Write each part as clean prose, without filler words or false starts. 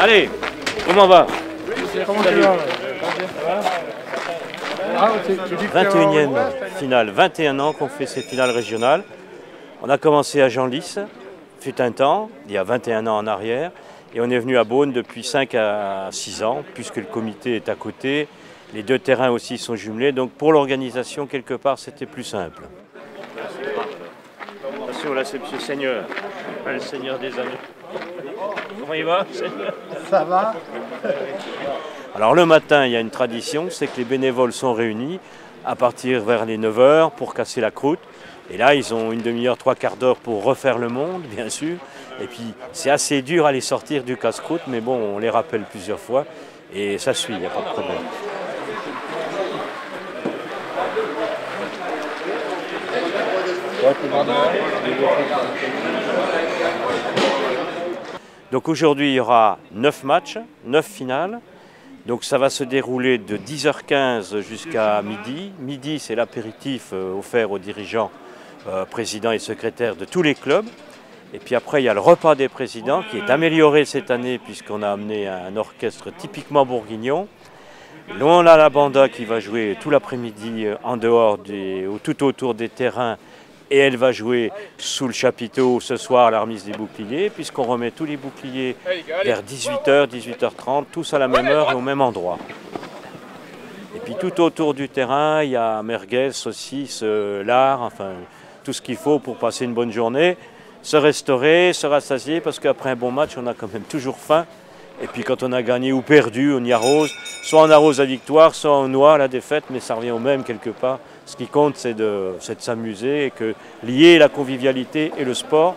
Allez, comment va? Comment tu vas? 21e finale, 21 ans qu'on fait ces finales régionales. On a commencé à Genlis, fut un temps, il y a 21 ans en arrière, et on est venu à Beaune depuis 5 à 6 ans, puisque le comité est à côté. Les deux terrains aussi sont jumelés, donc pour l'organisation, quelque part, c'était plus simple. Attention, là c'est M. Seigneur, le Seigneur des anneaux. Comment il va, Seigneur? Ça va? Alors le matin, il y a une tradition, c'est que les bénévoles sont réunis à partir vers les 9 h pour casser la croûte. Et là, ils ont une demi-heure, 3/4 d'heure pour refaire le monde, bien sûr. Et puis, c'est assez dur à les sortir du casse-croûte, mais bon, on les rappelle plusieurs fois. Et ça suit, il n'y a pas de problème. Donc aujourd'hui, il y aura 9 matchs, 9 finales. Donc ça va se dérouler de 10h15 jusqu'à midi. Midi, c'est l'apéritif offert aux dirigeants, présidents et secrétaires de tous les clubs. Et puis après, il y a le repas des présidents qui est amélioré cette année puisqu'on a amené un orchestre typiquement bourguignon. Là, on a la banda qui va jouer tout l'après-midi en dehors, tout autour des terrains. Et elle va jouer sous le chapiteau ce soir à la remise des boucliers, puisqu'on remet tous les boucliers vers 18 h, 18h30, tous à la même heure et au même endroit. Et puis tout autour du terrain, il y a merguez, saucisses, lard, enfin tout ce qu'il faut pour passer une bonne journée, se restaurer, se rassasier, parce qu'après un bon match, on a quand même toujours faim. Et puis quand on a gagné ou perdu, on y arrose. Soit on arrose la victoire, soit on noie la défaite, mais ça revient au même quelque part. Ce qui compte, c'est de s'amuser et que lier la convivialité et le sport,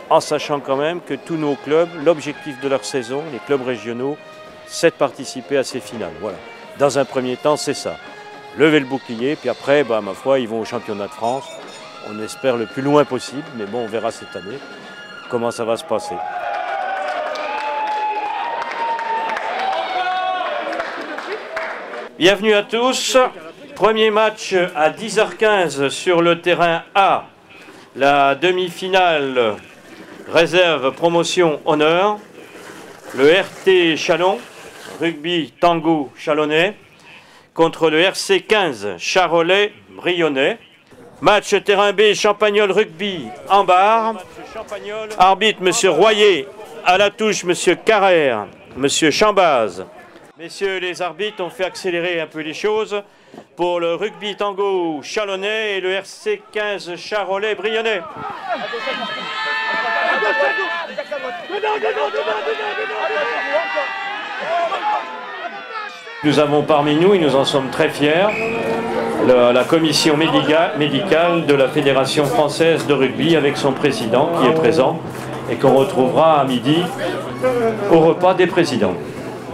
en sachant quand même que tous nos clubs, l'objectif de leur saison, les clubs régionaux, c'est de participer à ces finales. Voilà. Dans un premier temps, c'est ça. Lever le bouclier, puis après, ma foi, ils vont au championnat de France. On espère le plus loin possible, mais bon, on verra cette année comment ça va se passer. Bienvenue à tous. Premier match à 10h15 sur le terrain A. La demi-finale réserve promotion honneur. Le RT Chalon, rugby tango chalonnais, contre le RC 15 Charolais Brionnais. Match terrain B Champagnole rugby en barre. Arbitre M. Royer, à la touche M. Carrère, M. Chambaz. Messieurs les arbitres ont fait accélérer un peu les choses pour le rugby tango chalonnais et le RC 15 Charolais Brionnais. Nous avons parmi nous, et nous en sommes très fiers, la commission médicale de la Fédération française de rugby avec son président qui est présent et qu'on retrouvera à midi au repas des présidents.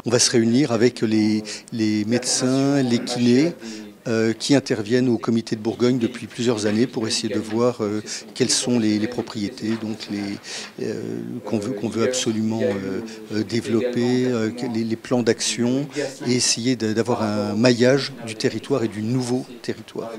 On va se réunir avec les médecins, les kinés qui interviennent au comité de Bourgogne depuis plusieurs années pour essayer de voir quelles sont les propriétés qu'on veut absolument développer, les plans d'action et essayer d'avoir un maillage du territoire et du nouveau territoire.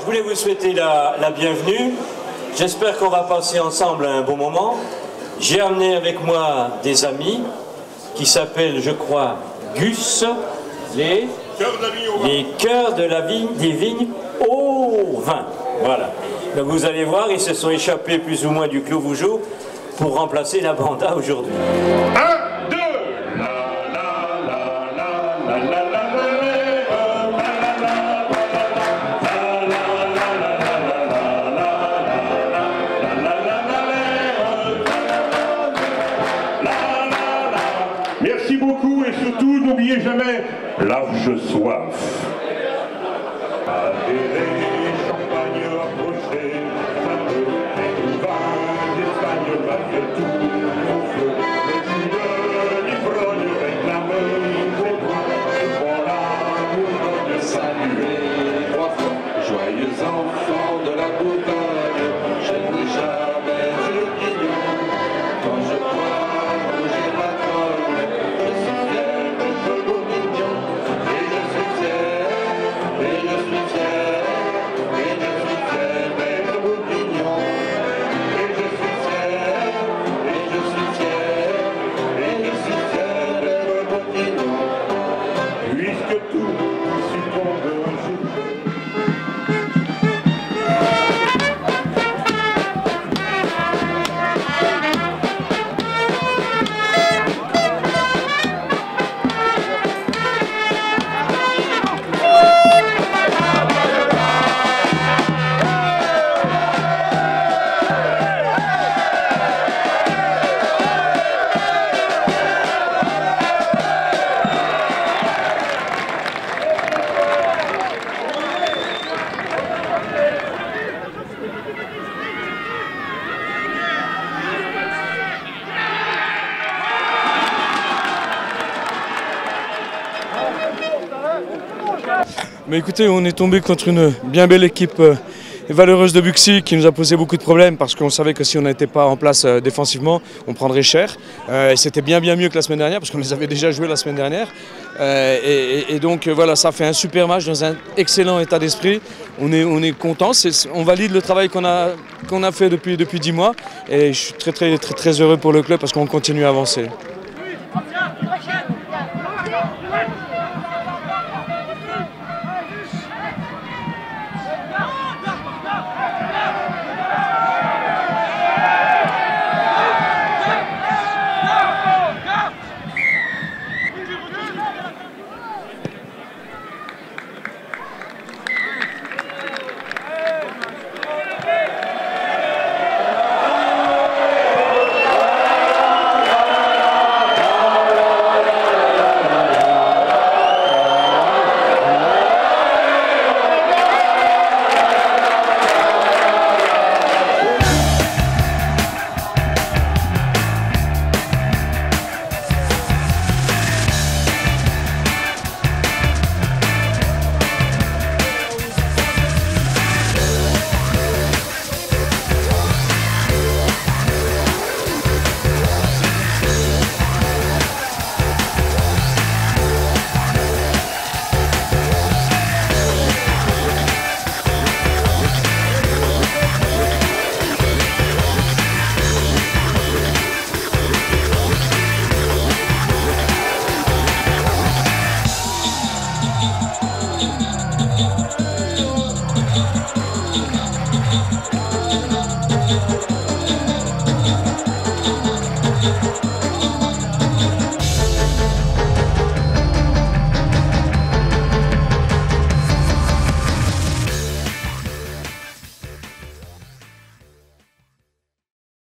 Je voulais vous souhaiter la bienvenue. J'espère qu'on va passer ensemble un bon moment. J'ai amené avec moi des amis qui s'appellent, je crois, Gus, les cœurs de la vigne, des vignes au vin. Voilà. Donc vous allez voir, ils se sont échappés plus ou moins du Clos Vougeot pour remplacer la banda aujourd'hui. 1, 2, la la la jamais large soif. Adhérer, champagne approché, ça peut être vin d'Espagne malgré tout. Au feu, le jus de l'ivrogne réclame vos droits. Pour l'amour de saluer 3 fois. Joyeux enfants de la Bourgogne, je n'ai jamais eu d'union. Quand je crois bouger ma trône, je suis fier d'être bourguignon. Et je suis fier, et je suis fier, et je suis fier d'être bourguignon. Et je suis fier, et je suis fier, et je suis fier d'être bourguignon. Puisque tout succombe un jour. Mais écoutez, on est tombé contre une bien belle équipe valeureuse de Buxy qui nous a posé beaucoup de problèmes parce qu'on savait que si on n'était pas en place défensivement, on prendrait cher. C'était bien mieux que la semaine dernière parce qu'on les avait déjà joués la semaine dernière. Et donc voilà, ça fait un super match dans un excellent état d'esprit. On est content, on valide le travail qu'on a fait depuis 10 mois et je suis très heureux pour le club parce qu'on continue à avancer.